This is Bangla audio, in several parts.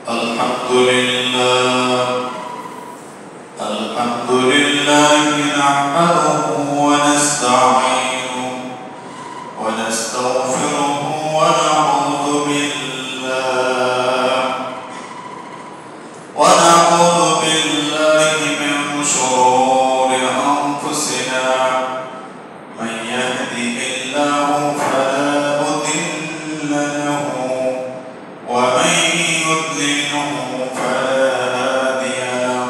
الحمد لله نحمده ونستعينه ونستغفره ونعوذ بالله من شرور أنفسنا من يهده الله فلا مضل له ومن يضلله فلا هادي له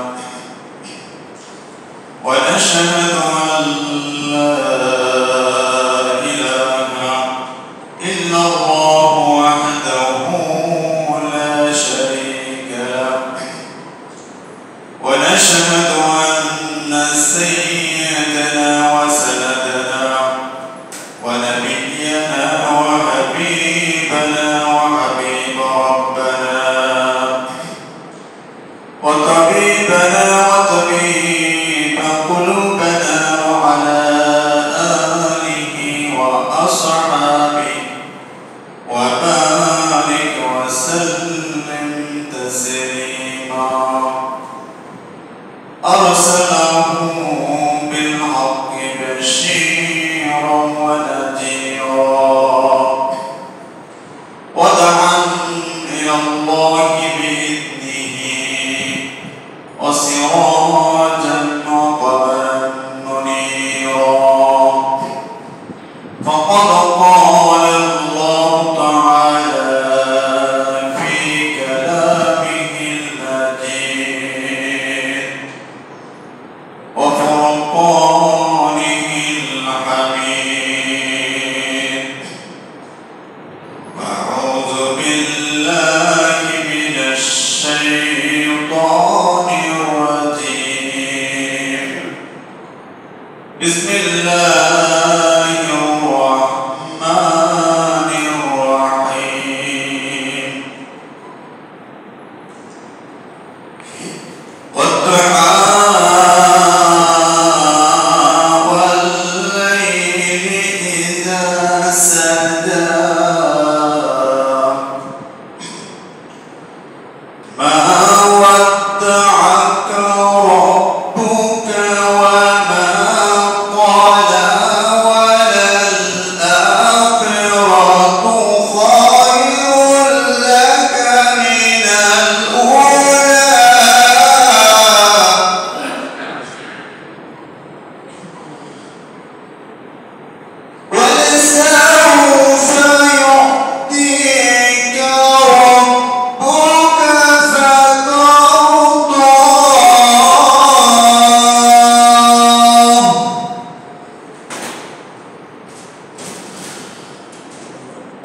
ونشهد أن لا إله إلا الله وحده لا شريك له ونشهد أن سيدنا وسندنا ونبينا وحبيبنا وحبيب ربنا وطبيبنا وطبيب قلوبنا وعلى آله وأصحابه وبارك وسلم تسليما أرسله بالحق بشيرا ونذيرا ودعا إلى الله بإذنه وسراجا وقمرا منيرا فقد قال الله تعالى في كلامه المجيد وفرقانه الحميد أعوذ بالله من الشيطان الرجيم بسم الله الرحمن الرحيم والدعاء والليل إذا سجى ما ودعك ربك وما قلى وللآخرة خير لك من الأولى ولسوف يعطيك ربك فترضى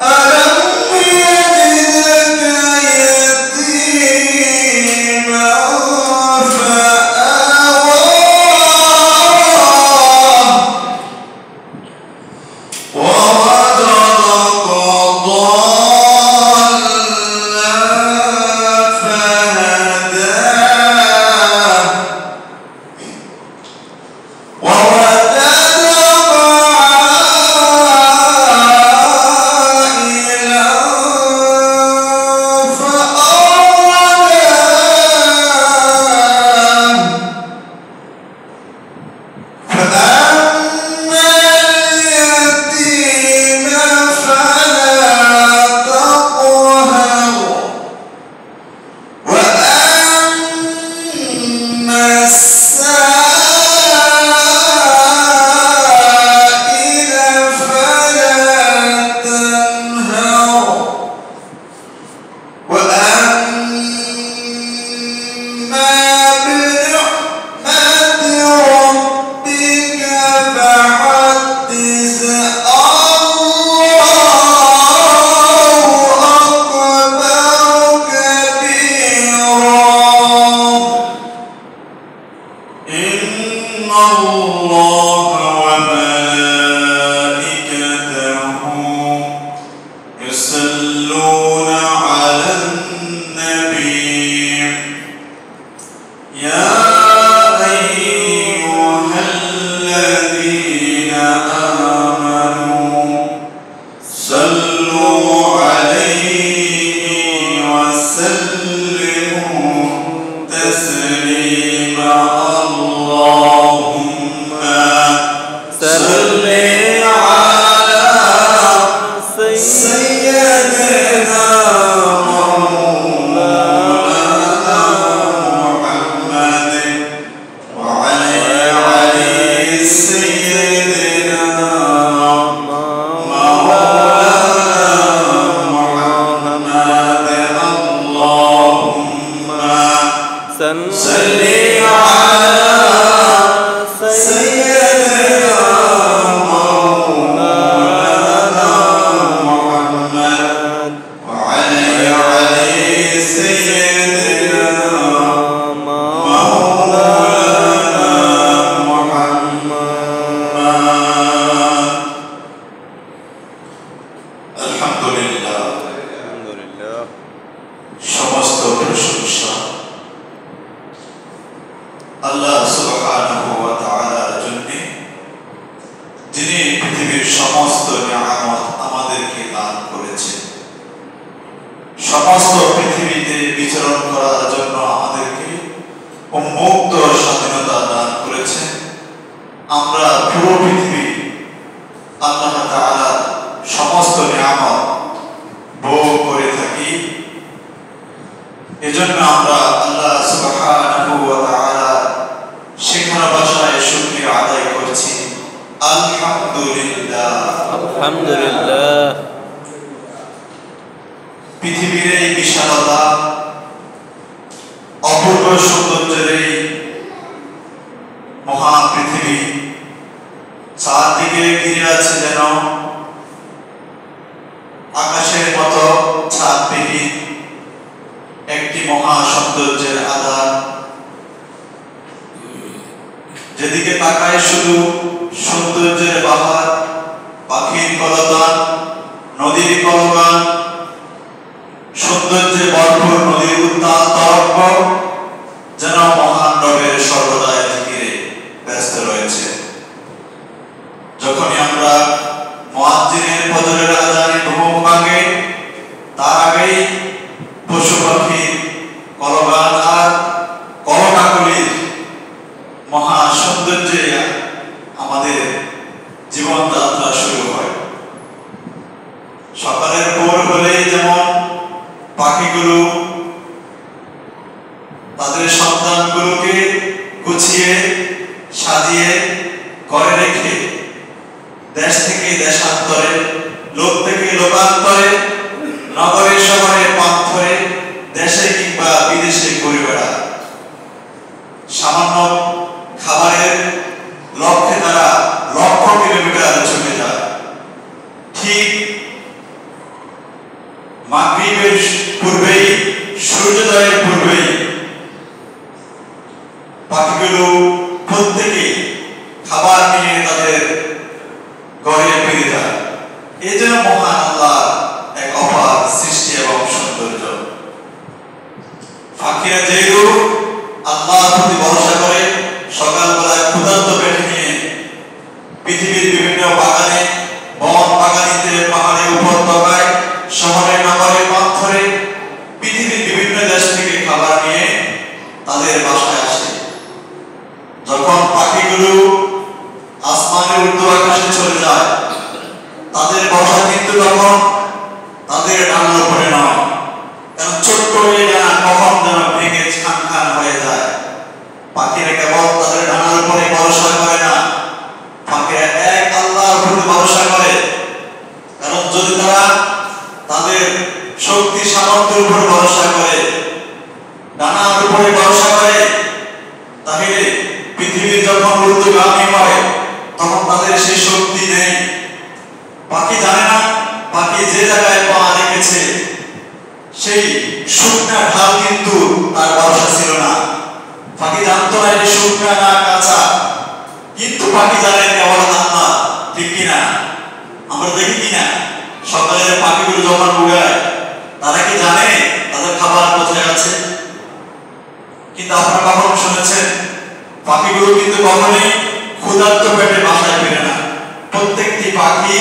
ألم يجدك يتيما فآوى ووجدك ضالا فهدى ووجدك عائلا فأما اليتيم فلا تقهر وأما السائل فلا تنهر وأما بنعمة ربك فحدث الله أكبر كبيرا إن الله وملائكته يصلون على النبي يا أيها الذين آمنوا صلوا عليه وسلموا الكريمة اللهم صل على سيدنا مولانا محمد وعلى سيدنا صل على سيدنا مولانا محمد وعلى سيدنا مولانا محمد. আলহামদুলিল্লাহ, সমস্ত প্রশংসা আল্লাহ সুবহানাহু ওয়া তাআলার জন্য, যিনি পৃথিবীর সমস্ত নিয়ামত আমাদেরকে দান করেছেন, সমস্ত পৃথিবীতে বিচরণ করার জন্য আমাদেরকে মুক্ত স্বাধীনতা দান করেছেন। আমরা পুরো পৃথিবী আল্লাহ তাআলার সমস্ত নিয়ামত ভোগ করে থাকি। এজন্য আমরা আল্লাহ সুবহানাহু ওয়া তাআলা শেখানো ভাষায় শুকরিয়া আদায় করছি। আলহামদুলিল্লাহ, আলহামদুলিল্লাহ। পৃথিবীর এই বিশালতা, অপূর্ব সৌন্দর্যের এই মহা পৃথিবী, চারদিকে ঘিরে আছে যেন আকাশের মতো ছাদবিহীন একটি মহা সৌন্দর্যের আধার। যেদিকে তাকায় শুধু সৌন্দর্যের বাহার, পাখির কলতান, নদীর কলগান, সৌন্দর্যে ভরপুর নদীর উত্তাল তরঙ্গ যেন মহান রবের সর্বদাই জিকিরে ব্যস্ত রয়েছে। যখনই আমরা মুয়াজ্জিনের ফজরের আযানে ঘুম ভাঙে, তার আগেই পশু পাখির কলগান আর কলকাকলির মহা সৌন্দর্যে আমাদের জীবনযাত্রা শুরু হয়। সকালের ভোর হলেই যেমন পাখিগুলো তাদের সন্তানগুলোকে গুছিয়ে সাজিয়ে ঘরে রেখে দেশ থেকে দেশান্তরে, লোক থেকে লোকান্তরে, নগরে শহরে পান্থরে, দেশে কিংবা বিদেশে ঘুরে বেড়ায়। সামান্য খাবারের লক্ষ্যে তারা লক্ষ কিলোমিটার ছুটে যায়। ঠিক মাগরিবের পূর্বেই, সূর্যোদয়ের পূর্বেই পাখিগুলো প্রত্যেকে খাবার নিয়ে তাদের ঘরে ফিরে যায়। এই জন্য মহান আল্লাহর এক অপার সৃষ্টি এবং সৌন্দর্য। পাখিরা যেরূপ আল্লাহর প্রতি ভরসা করে সকালবেলায় ক্ষুধার্ত পেটে নিয়ে পৃথিবীর বিভিন্ন বাগানে, বন বাগানিতে, পাহাড়ে, উপত্যকায়, শহরে, নগরে, পান্থরে, পৃথিবীর বিভিন্ন দেশ থেকে খাবার নিয়ে তাদের বাসায় আসে। যখন পাখিগুলো আসমানের ঊর্ধ্ব আকাশে চলে যায়, তাদের বসা কিন্তু তখন তাদের ডানার উপরে নয়, কারণ ছোট্ট এই ডানা কখন যেন ভেঙে খান খান হয়ে যায়। পাখিরা কেবল তাদের ডানার উপরে ভরসা করে না, পাখিরা এক আল্লাহর উপরে ভরসা করে। কারণ যদি তারা তাদের শক্তি সামর্থ্যের উপর ভরসা করে, ডানার উপরে ভরসা করে, তাহলে পৃথিবী যখন ঊর্ধ্বগামী হয় তখন তাদের সেই শক্তি নেই। পাখি জানে না পাখি যে জায়গায় পা রেখেছে সেই শুকনা ঢাল কিন্তু তার ভরসা ছিল না। পাখি জানতো না এটা শুকনা না কাঁচা, কিন্তু পাখি জানে কেবল আল্লাহ। ঠিক কিনা? আমরা দেখি কিনা সকালের পাখিগুলো যখন উড়ায়, তারা কি জানে তাদের খাবার কোথায় আছে? কিন্তু আপনারা কখনো শুনেছেন পাখিগুলো কিন্তু কখনোই ক্ষুধার্ত পেটে বাসায় ফিরে না। প্রত্যেকটি পাখি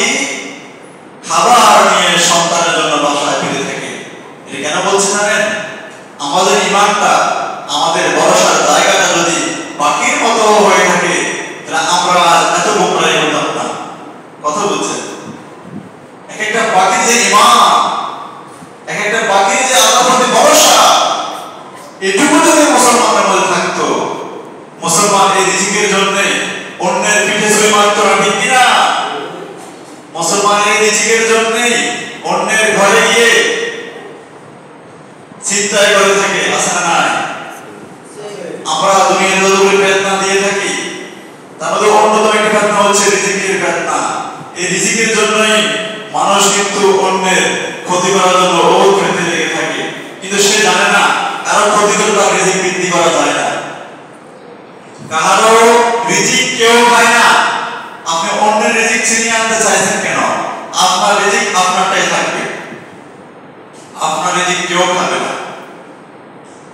খাবার নিয়ে সন্তানের জন্য বাসায় ফিরে থাকে। এটা কেন বলছি জানেন? আমাদের ঈমানটা আমাদের ভরসার জায়গাটা যদি পাখির মতো হয়ে থাকে তাহলে আমরা এত গোমরাই হতাম না। কথা বলছেন? এক একটা পাখির যে ঈমান, এক একটা পাখির যে আল্লাহর প্রতি ভরসা, এটুকু যদি মুসলমানের মধ্যে থাকতো, মুসলমান এই রিজিকের জন্য অন্যের পিঠে ছুরি মারতো না, ঠিক কিনা? মুসলমান এই রিজিকের জন্য অন্যের ঘরে গিয়ে চিন্তাই করে থাকে, আছে না নাই? আমরা দুনিয়ার যতগুলি বেদনা দিয়ে থাকি তার মধ্যে অন্যতম একটা বেদনা হচ্ছে রিজিকের বেদনা। এই রিজিকের জন্যই মানুষ কিন্তু অন্যের ক্ষতি করার জন্য ওর খেতে লেগে থাকে, কিন্তু সে জানে না কারো ক্ষতি করে তার রিজিক বৃদ্ধি করা যায় না। কারো রিজিক কেউ পায় না। আপনি অন্যের রিজিক ছিনিয়ে আনতে চাইছেন কেন? আপনার রিজিক আপনারটাই থাকবে, আপনার রিজিক কেউ খাবে না।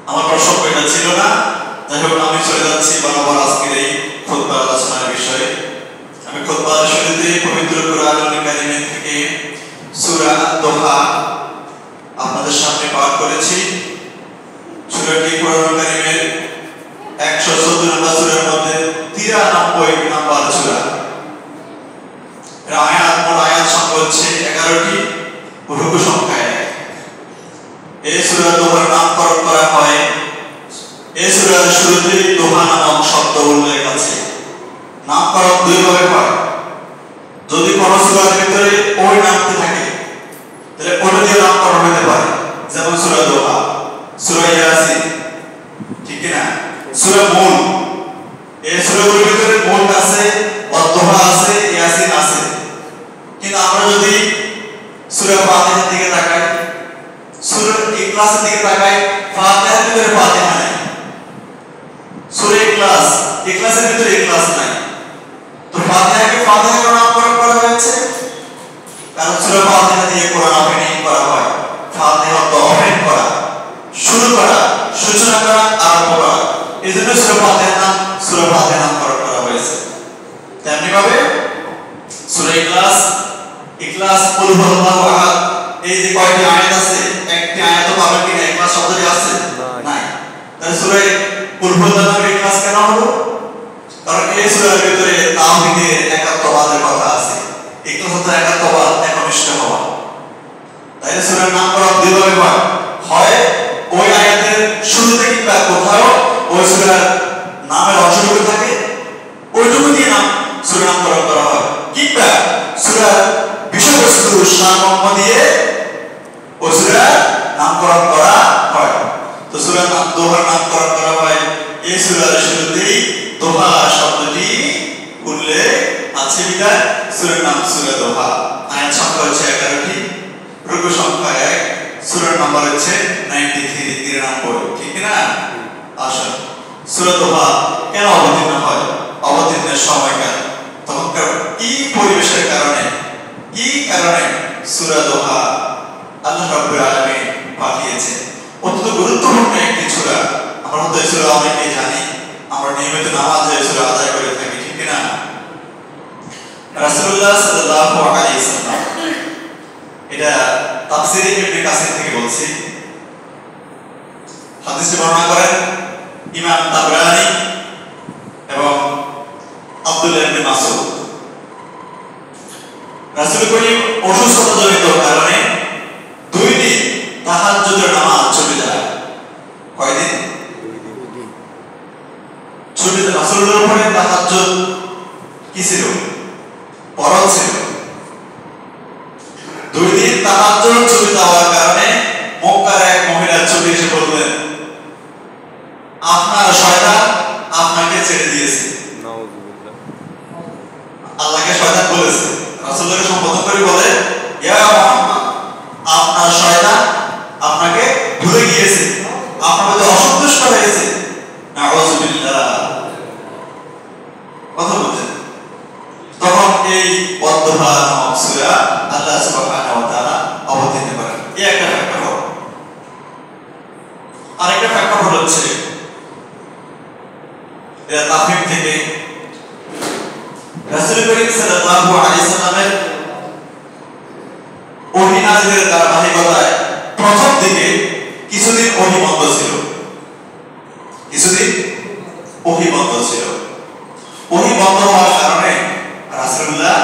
আমার প্রসঙ্গ এটা ছিল না, যাই হোক আমি চলে যাচ্ছি বরাবর আজকের এই খুতবা আলোচনার বিষয়ে। আমি খুতবার শুরুতে পবিত্র কোরআনুল কারীম থেকে সূরা আদ-দোহা আপনাদের সামনে পাঠ করেছি। সূরাটি কোরআনুল কারীমের 114 নম্বর সূরার মধ্যে 93 নম্বর সূরা। মোট আয়াত সংখ্যা হচ্ছে 11টি, রুকু সংখ্যা 1। এই সূরা দোহার নামকরণ করা হয়, এই সূরার শুরুতে দোহা নামক শব্দ উল্লেখ আছে। নামকরণ দুই ভাবে হয়। যদি কোন সূরার ভিতরে ওই নামটি থাকে তাহলে ওটা দিয়ে নামকরণ হতে পারে, যেমন সূরা দোহা, সূরা ইয়াসিন, ঠিক না? সূরা মুলক, এই সূরাগুলোর ভিতরে মুলক আছে, দোহা আছে, ইয়াসিন আছে। কিন্তু আমরা যদি সূরা ফাতিহার দিকে তাকাই, সূরা ইখলাসের দিকে তাকাই, ফাতিহার ভিতরে ফাতিহা নাই। সূরা ইখলাসের ভিতরে ইখলাস নাই। তো ফাতিহাকে ফাতিহা করে নামকরণ করা হয়েছে, কারণ সূরা ফাতিহা দিয়ে কোরআন ওপেনিং করা হয়। ফাতিহা অর্থ ওপেন করা, শুরু করা, সূচনা করা, আরম্ভ করা। এজন্য সূরা ফাতিহার নাম সূরা ফাতিহা নামকরণ করা হয়েছে। তেমনি ভাবে সূরা ইখলাস কুল হুয়াল্লাহু আহাদ, এই যে কয়টি আয়াত আছে, একটি আয়াতও পাবেন কিনা ইখলাস শব্দটি আছে? নাই। তাহলে সূরা কুল হুয়াল্লাহু ইখলাস কেন হলো? কারণ এই সূরার ভিতরে তাওহীদের একাত্মবাদের কথা আছে। ইখলাস হচ্ছে একাত্মবাদ, একনিষ্ঠ হওয়া। তাই সূরার নামকরণ দুইভাবে হয়, হয় ওই আয়াতের শুরুতে কিংবা কোথাও ওই সূরার নামের অংশটুকু থাকে, ওইটুকু দিয়ে সূরা নামকরণ করা হয়, কিংবা সূরার বিষয়বস্তু সারমর্ম দিয়ে ওই সূরার নামকরণ করা হয়। তো সূরা দোহার নামকরণ করা হয় এই সূরার শুরুতেই দোহা শব্দটি উল্লেখ আছে বিধায় সূরার নাম সূরা দোহা। আয়াত সংখ্যা হচ্ছে 11টি, রুকু সংখ্যা 1, সূরার নাম্বার হচ্ছে 93, ঠিক না? আসলে সূরা দোহা কেন অবতীর্ণ হয়, অবতীর্ণের সময়কাল, তখনকার কি পরিবেশের কারণে, কি কারণে সূরা দোহা আল্লাহ রাব্বুল আলামিন পাঠিয়েছে। অত্যন্ত গুরুত্বপূর্ণ একটি সূরা। আমরা তো এই সূরা অনেকেই জানি, আমরা নিয়মিত নামাজে এই সূরা আদায় করে থাকি, ঠিক না? রাসূলুল্লাহ সাল্লাল্লাহু আলাইহি ওয়াসাল্লাম, এটা তাফসীরে ইবনে কাসির থেকে বলছি, হাদিসটি বর্ণনা করেন ইমাম তাবরানী এবং আব্দুল্লাহ ইবনে মাসউদ। রাসূল করিম অসুস্থতাজনিত কারণে 2 দিন তাহাজ্জুদের নামাজ ছুটে যায়। কয়দিন ছুটে যায়? রাসূলের উপরে তাহাজ্জুদ কি ছিল? ফরজ ছিল। 2 দিন তাহাজ্জুদ ছুটে যাওয়ার কারণে মক্কার এক মহিলা ছুটে এসে বললেন, আপনার শয়তান আপনাকে ছেড়ে দিয়েছে। নাউযুবিল্লাহ। আল্লাহকে শয়তান বলেছে, রাসূলকে সম্বোধন করে বলে, ইয়া মুহাম্মদ, আপনার শয়তান আপনাকে ভুলে গিয়েছে, আপনার প্রতি অসন্তুষ্ট হয়েছে। নাউযুবিল্লাহ। কথা বলছেন। তখন এই ওয়াদ-দোহা নামক সূরা আল্লাহ সুবহানাহু ওয়া তাআলা অবতীর্ণ করেন। এই একটা ফ্যাক্টর। আরেকটা ফ্যাক্টর হচ্ছে এর তাফসীর থেকে রাসূল করিম সাল্লাল্লাহু আলাইহি ওয়াসাল্লামের ওহী নাযিলের ধারাবাহিকতায় প্রথম দিকে কিছুদিন ওহী বন্ধ ছিল, বন্ধ ছিল। ওহী বন্ধ হওয়ার কারণে রাসূলুল্লাহ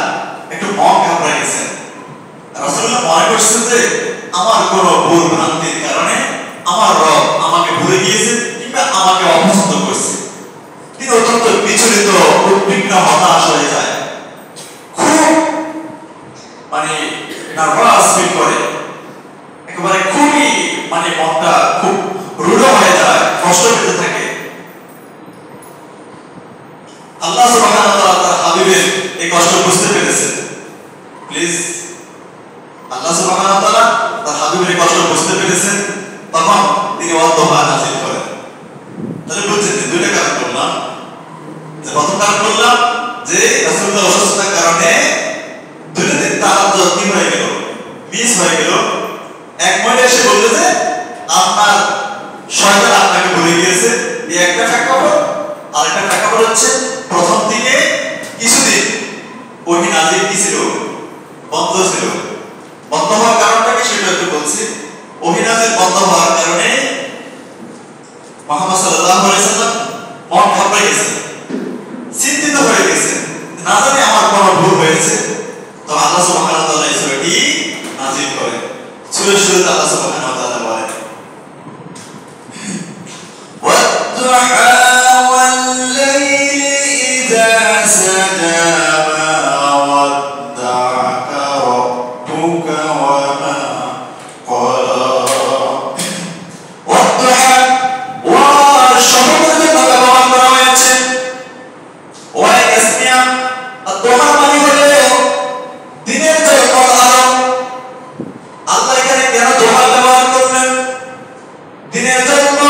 একটু মন ঘাবড়ে গেছেন। রাসূলুল্লাহ মনে করছেন যে আমার কোনো ভুল ভ্রান্তির কারণে আমার রব আমাকে ভুলে গিয়েছে কিংবা আমাকে অপছন্দ করছে। তিনি অত্যন্ত বিচলিত, উদ্বিগ্ন, হতাশ হয়ে যায়, খুব নার্ভাস ফিল করে, একেবারে খুবই মনটা খুব রূঢ় হয়ে যায়, কষ্ট পেতে থাকে। আল্লাহ সুবহানাহু ওয়া তাআলা তার হাবিবের এই কষ্ট বুঝতে পেরেছেন। প্লিজ, আল্লাহ সুবহানাহু ওয়া তাআলা তার হাবিবের এই কষ্ট বুঝতে পেরেছেন, তখন তিনি ওয়াদ-দোহা নাযিল করেন। তাহলে বুঝছেন যে দুইটা কারণ বললাম। যে প্রথম কারণ বললাম যে রাসূলুল্লাহ অসুস্থতার কারণে দুই দিন তাহাজ্জুদ কি হয়ে গেল, মিস হয়ে গেল। এক মহিলা এসে বলল যে আপনার শয়তান আপনাকে ভুলে গিয়েছে। এই একটা প্রেক্ষাপট। আর একটা প্রেক্ষাপট হচ্ছে প্রথম দিকে কিছুদিন ওহী নাযিল কি ছিল, বন্ধ ছিল। বন্ধ হওয়ার কারণটা কি সেটা একটু বলছি। ওহী নাযিল বন্ধ হওয়ার কারণে মুহাম্মদ সাল্লাল্লাহু আলাইহি সাল্লাম মন ঘাবড়ে গেছে, চিন্তিত হয়ে গেছে, না জানি আমার কোনো ভুল হয়েছে। তো আল্লাহ সুবহানাহু ওয়া তাআলা এই সূরাটি নাযিল করেন। সূরা শুরুতে আল্লাহ সুবহানাহু ওয়া তাআলা বলেন, ওয়াদ-দুহা ওয়াল-লাইলি ইযা সাজা মা ওয়াদ্দা'আকা রাব্বুকা ওয়া মা ক্বালা। ওয়াদ-দুহা ওয়ার শব্দের জন্য ব্যবহার করা হয়েছে ওয়া ইসমিয়া। আর-দুহা মানে হলো দিনের জন্য আলো। আল্লাহ এখানে কেন দোহা ব্যবহার করলেন? দিনের জন্য,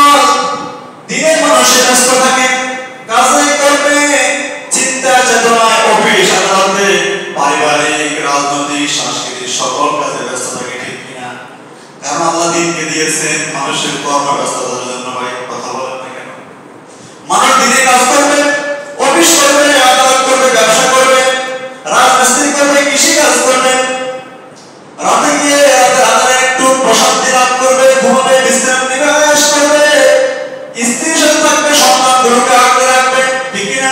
দিনের মানুষের ব্যস্ত থাকে, কাজে করবে, চিন্তা চেতনায়, অফিস আদালতে, পারিবারিক, রাজনৈতিক, সাংস্কৃতিক সকল কাজে ব্যস্ত থাকে, ঠিক কিনা? কারণ আল্লাহ দিনকে দিয়েছেন মানুষের কর্মব্যস্ততার জন্য। ভাই কথা বলেন না কেন? মানুষ দিনে কাজ করবে, অফিস করবে, আদালত করবে, ব্যবসা করবে, রাজমিস্ত্রি করবে, কৃষি কাজ করবে, রাতে গিয়ে রাতে একটু প্রশান্তি লাভ করবে, ঘুমাবে, বিশ্রাম নেবে, আয়েশ করবে, স্ত্রীর সাথে থাকবে, সন্তানগুলোকে আগলে রাখবে, ঠিক কিনা?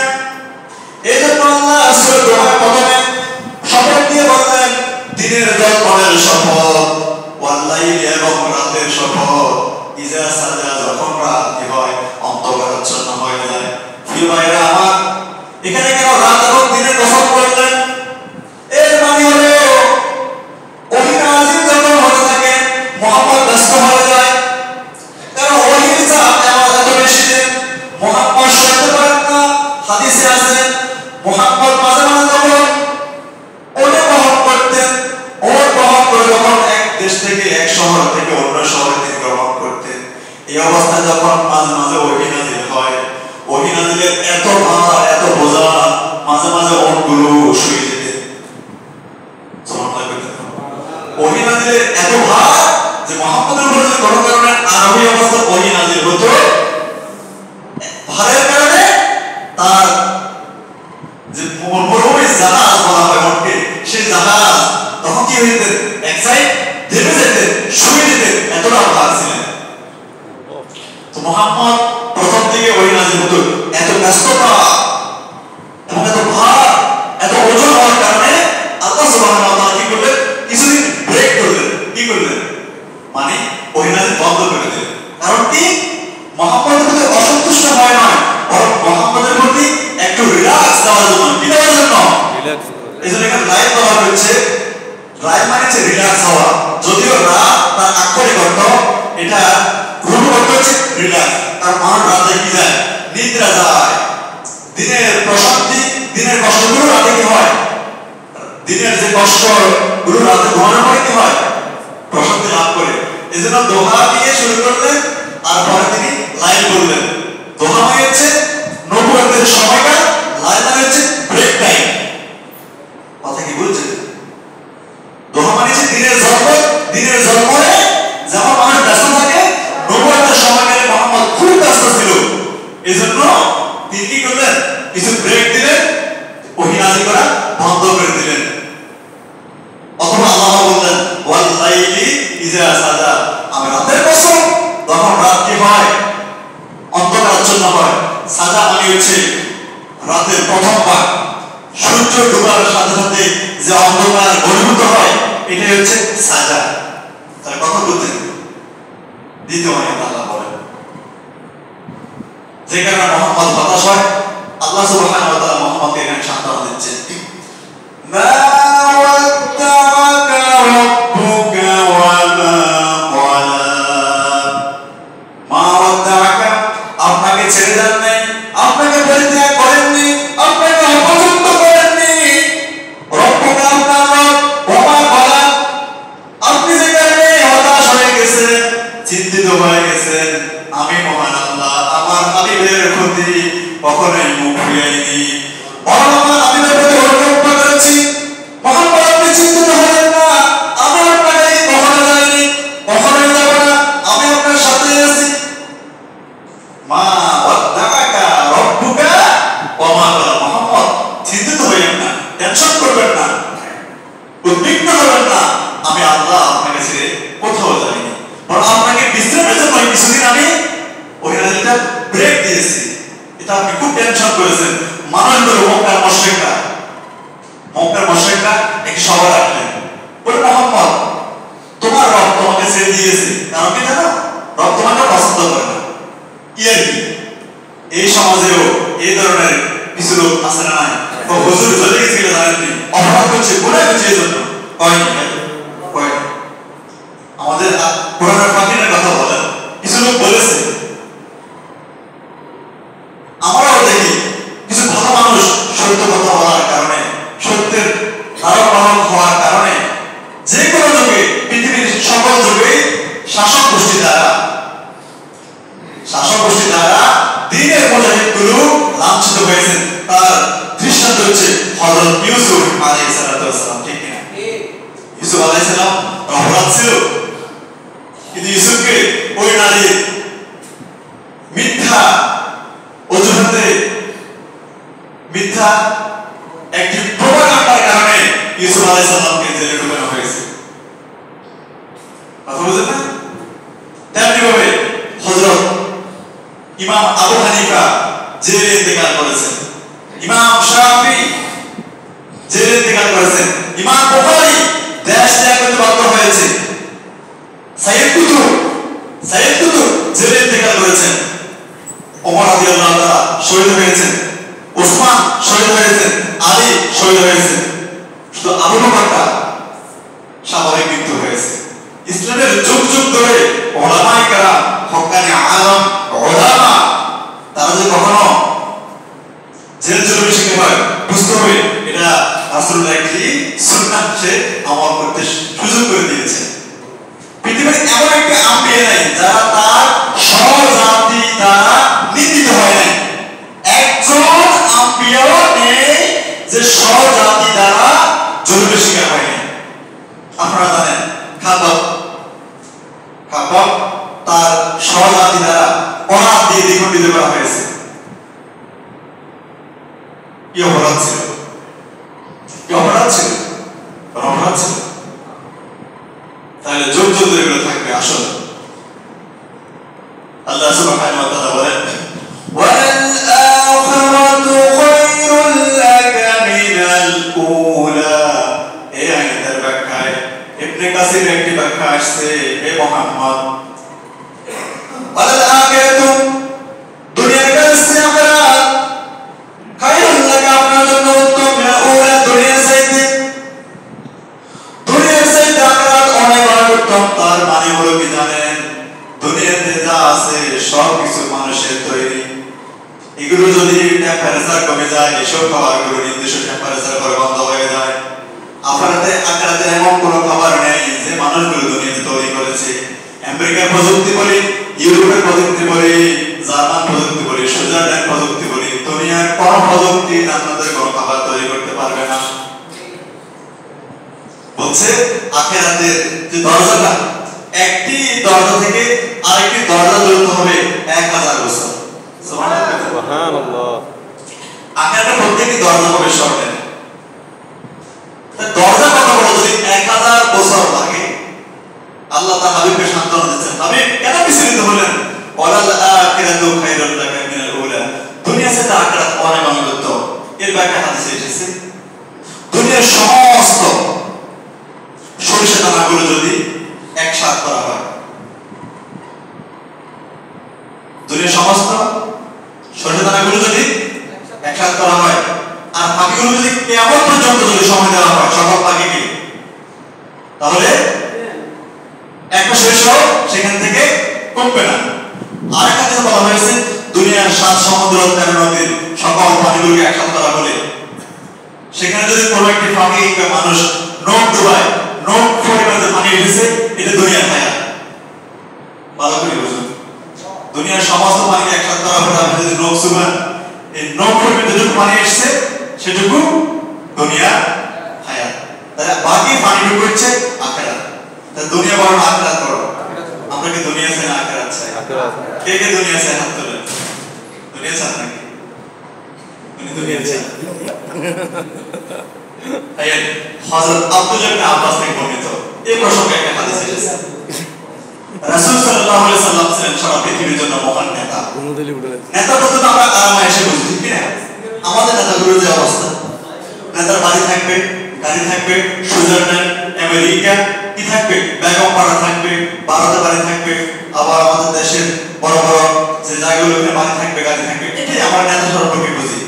এই জন্য আল্লাহ সূরা দোহার প্রথমে শপথ দিয়ে বললেন দিনের জন্মের শপথ, ওয়াল-লাইলি এবং রাতের শপথ, ইযা সাজা যখন রাত কি হয়, অন্ধকারাচ্ছন্ন হয়ে যায়। প্রিয় ভাইরা আমার, এখানে কেন রাত এবং দিনের কসম করলেন? এর মানে হলো ওহী নাযিল যখন হতে থাকে মুহাম্মদ ব্যস্ত হয়ে যায়। কারণ ওহীর চাপ এত বেশি যে মুহাম্মদ সইতে পারেন না। হাদিসে আছে মুহাম্মদ মাঝে মাঝে যখন ওঠে বহন করতেন, ওট বহন করে যখন এক দেশ থেকে, এক শহর থেকে অন্য শহরে তিনি গমন করতেন। এই অবস্থায় যখন মাঝে মাঝে ওহী নাযিল হয়, ওহী নাযিলের এত ভার, এত বোঝা, মাঝে মাঝে ওটগুলো শুয়ে যেতেন। ওহী নাযিলের এত ভার যে মুহাম্মদের উপর যদি কোনো কারণে আরবি অবস্থা ওহী নাযিল হতো, ভারের কারণে তার যে মরুভূমির জাহাজ বলা হয় ওটকে, সেই জাহাজ তখন কি হয়ে যেতেন, এক সাইড থেমে যেতেন, শুয়ে যেতেন, এতটা ভার ছিলেন। তো মুহাম্মদ প্রথম দিকে ওহী নাযিল হতো, এত ব্যস্ততা এবং এত ভার, এত ওজন হওয়ার কারণে আল্লাহ সুবহানাহু ওয়া তাআলা কি করলেন, কিছুদিন ব্রেক করলেন। কি করলেন? মানে ওহী নাযিল বন্ধ করে দিলেন। কারণ কি? মুহাম্মদের প্রতি অসন্তুষ্ট হয় নয়, বরং মুহাম্মদের প্রতি একটু রিল্যাক্স দেওয়ার জন্য। কি দেওয়ার জন্য? রিল্যাক্স। এজন্য এখানে লাইভ ব্যবহার হচ্ছে। লাইভ মানে হচ্ছে রিল্যাক্স হওয়া। যদিও রাত তার আক্ষরিক অর্থ, এটা রূপ অর্থ হচ্ছে রিল্যাক্স। তার মানুষ রাতে কি যায়, নিদ্রা যায়। দিনের প্রশান্তি, দিনের কষ্টগুলো রাতে কি হয়, দিনের যে কষ্টগুলো রাতে ঘুমানোর পরে কি হয়, প্রশান্তি লাভ করে। এজন্য দোহা দিয়ে শুরু করলেন, আর পরে তিনি লাইভ বললেন। দোহা মানে হচ্ছে নবুয়তের সময়কাল, লাইভ মানে হচ্ছে ব্রেক টাইম। কথা কি বলছেন? দোহা মানে হচ্ছে দিনের জন্ম, দিনের জন্মে যেমন মানুষ ব্যস্ত থাকে, নবুয়তের সময়কালে মুহাম্মদ খুব ব্যস্ত ছিল। এজন্য তিনি কি করলেন, কিছু ব্রেক দিলেন, ওহী নাযিল করা বন্ধ করে দিলেন। অথবা আল্লাহ বললেন ওয়াল-লাইলি ইযা সাজা, আমি রাতের কসম, তখন রাত কি হয়, অন্ধকারাচ্ছন্ন হয়। সাজা মানে হচ্ছে রাতের প্রথম ভাগ সূর্য ডোবার সাথে সাথে যে অন্ধকার ঘনীভূত হয় এটাই হচ্ছে সাজা। তাহলে কথা বলতেন দ্বিতীয় আয়াত আল্লাহ বলেন যেখানে মুহাম্মদ হতাশ হয় আল্লাহ সুবহানাহু ওয়া তাআলা মুহাম্মদকে এখানে সান্ত্বনা দিচ্ছেন মা ওয়াদ্দাআকা রাব্বুকা ওয়া মা ক্বালা। মা ওয়াদ্দাআকা আপনাকে ছেড়ে দেন নাই, আপনাকে পরিত্যাগ করেননি, আপনাকে অপছন্দ করেননি। রব্বুকা আপনার রব ওয়া মা ক্বালা আপনি যে কারণে হতাশ হয়ে গেছেন চিন্তিত হয়ে গেছেন আমি মহান আল্লাহ আমার হাবিবের প্রতি কখনোই মুখ ফিরাইনি, বরং আমার হাবিবের প্রতি অনুকম্পা করেছি। মুহাম্মদ আপনি চিন্তিত হবেন না, আমি আপনাকে কখনো যাইনি, কখনোই যাব না, আমি আপনার সাথে আছি। মা ওয়াদ্দাআকা রাব্বুকা ওয়া মা ক্বালা। মুহাম্মদ চিন্তিত হবেন না, টেনশন করবেন না, উদ্বিগ্ন হবেন না, আমি আল্লাহ আপনাকে ছেড়ে কোথাও যাইনি, বরং আপনাকে বিশ্রামের জন্য কিছুদিন আমি ওই রাতটা ব্রেক দিয়েছি। এটা আপনি খুব টেনশন করেছেন। মানুষগুলো মক্কার মুশরিকরা একটি সভা রাখলেন, বলে মুহাম্মদ তোমার রব তোমাকে ছেড়ে দিয়েছে, কারণ কি জানো? রব তোমাকে পছন্দ করে না। কি আর কি এই সমাজেও এই ধরনের কিছু লোক আছে না নাই? তো হুজুর চলে গেছিল জানেননি, অপরাধ করছে গুনাহ করছে এই জন্য হয়নি আমাদের কোরআনের ফাঁকিনের কথা বলেন কিছু লোক বলেছে। আমরাও দেখি কিছু ভালো মানুষ সত্য কথা বলার কারণে সত্যের ধারক বাহক হওয়ার কারণে যে কোনো যুগে পৃথিবীর সকল যুগে শাসক গোষ্ঠী দ্বারা দ্বীনের মুজাহিদগুলো লাঞ্ছিত হয়েছেন। তার দৃষ্টান্ত হচ্ছে হযরত ইউসুফ আলাইহিস সালাম। ঠিক কিনা? ইউসুফ আলাইহিস সালাম অপরাধ ছিল, কিন্তু ইউসুফকে ওই নারী মিথ্যা অজুহাতে মিথ্যা একটি প্রপাগান্ডার কারণে ইউসুফ আলাইহিস সালামকে জেলে ঢুকানো হয়েছে। কথা বুঝেন না? তেমনি ভাবে হযরত ইমাম আবু হানিফা জেলে ইন্তেকাল করেছেন, ইমাম শাফি জেলে ইন্তেকাল করেছেন, ইমাম বুখারী দেশ ত্যাগ করতে বাধ্য হয়েছে, সাইয়েদ কুতুব জেলে ইন্তেকাল করেছেন, ওমর রাদিয়াল্লাহু তাআলা শহীদ হয়েছেন, ওসমান শহীদ হয়েছেন, আলী শহীদ হয়েছেন, শুধু আবু বকর স্বাভাবিক মৃত্যু হয়েছে। ইসলামের যুগ যুগ ধরে উলামায়ে কেরাম হক্কানি আলেম উলামা তারা যে কখনো জেল জুলুমে শিকার হয় বুঝতে হবে এটা রাসূলুল্লাহ একটি সুন্নাত সে আমল করতে সুযোগ করে দিয়েছে। পৃথিবীর এমন একটা আম্বিয়া নাই যারা তার স্বজাতি দ্বারা নিন্দিত হয় নাই। একজন আম্বিয়াও নেই যে স্বজাতি দ্বারা জুলুমের শিকার হয় নাই। আপনারা জানেন খাবাব তার স্বজাতি দ্বারা অনাথ দিয়ে দ্বিখণ্ডিত করা হয়েছে। কি অপরাধ ছিল? তাহলে যুগ যুগ ধরে এগুলো থাকবে। আসলে আল্লাহ সুবহানাহু ওয়া তাআলা বলেন ওয়াল আখিরাতু খায়রুল লাকা মিনাল উলা। এই আয়াতের ব্যাখ্যায় ইবনে কাসির একটি ব্যাখ্যা আসছে, হে মুহাম্মদ ওয়াল আখিরাতু দুনিয়ার কাছে আখিরাত খায়রুল লাকা আপনার জন্য উত্তম, মিনাল উলা দুনিয়ার চাইতে আখিরাত অনেক উত্তম। তার মানে হলো কি জানেন? দুনিয়াতে যা আছে সব কিছু মানুষের তৈরি, এগুলো যদি টেম্পারেচার কমে যায় এসব খাবারগুলো নির্দিষ্ট টেম্পারেচার করে বন্ধ হয়ে যায়। আখিরাতে এমন কোনো খাবার নেই যে মানুষগুলো দুনিয়াতে তৈরি করেছে। আমেরিকার প্রযুক্তি বলি, ইউরোপের প্রযুক্তি বলি, জার্মান প্রযুক্তি বলি, সুইজারল্যান্ড প্রযুক্তি বলি, দুনিয়ার কোনো প্রযুক্তি জান্নাতের কোনো খাবার তৈরি করতে পারবে না। বলছে আখিরাতের যে দরজাটা, একটি দরজা থেকে আরেকটি দরজা দূরত্ব হবে 1000 বছর। সুবহানাল্লাহ। আখিরাতের প্রত্যেকটি দরজা হবে স্বর্ণের। দরজা কত বড়? যদি 1000 বছর লাগে। আল্লাহ তাআলা হাবিবকে সান্ত্বনা দিচ্ছেন, হাবিব কেন বিচলিত হলেন? ওয়ালাল আখিরাতু খায়রুল লাকা মিনাল উলা। দুনিয়া সাথে আখিরাত অনেক অনিবার্য। এর ব্যাখ্যা হাদিসে এসেছে, দুনিয়ার সমস্ত সরিষা দানাগুলো যদি একসাথে করা হয়, দুনিয়ার সমস্ত সরিষা দানাগুলো যদি একসাথে করা হয়, আর পাখিগুলো যদি কেমন পর্যন্ত যদি সময় দেওয়া হয় সকল পাখিকে, তাহলে একটা সরিষাও সেখান থেকে কমবে না। আর একটা কথা বলা হয়েছে, দুনিয়ার 7 সমুদ্র 13 নদীর সকল পানিগুলোকে একসাথে করা হলে সেখানে যদি কোনো একটি পাখি বা মানুষ নোট ডুবায়, নোট পরিমাণে পানি এসেছে, এটা দুনিয়ার হায়াত। ভালো করে বুঝুন, দুনিয়ার সমস্ত পানিকে একসাথে করা হলে আপনি যদি নোট ডুবান, এই নোট পরিমাণে যেটুকু পানি এসেছে সেটুকু দুনিয়ার হায়াত। তাহলে বাকি পানিটুকু হচ্ছে আখিরাত। তাহলে দুনিয়া বড় না আখিরাত বড়? আমরা কি দুনিয়া চাই না আখিরাত চাই? কে কে দুনিয়া চাই হাত তোলেন। দুনিয়া চান নাকি? উনি দুনিয়া চাই। হযরত আব্দুল্লাহ ইবনে আব্বাস থেকে বর্ণিত এই প্রসঙ্গে একটা হাদিস এসেছে। রাসূল সাল্লাল্লাহু আলাইহি সাল্লাম ছিলেন সারা পৃথিবীর জন্য মহান নেতা। নেতা বলতে তো আমরা আরামে এসে বুঝি, ঠিক না? আমাদের নেতাগুলোর যে অবস্থা, নেতার বাড়ি থাকবে, গাড়ি থাকবে, সুইজারল্যান্ড, আমেরিকা, কি থাকবে, বেগম পাড়া থাকবে, ভারতে বাড়ি থাকবে, আবার আমাদের দেশের বড় বড় যে জায়গাগুলোতে বাড়ি থাকবে, গাড়ি থাকবে। এটাই আমরা নেতা সম্পর্কে বুঝি।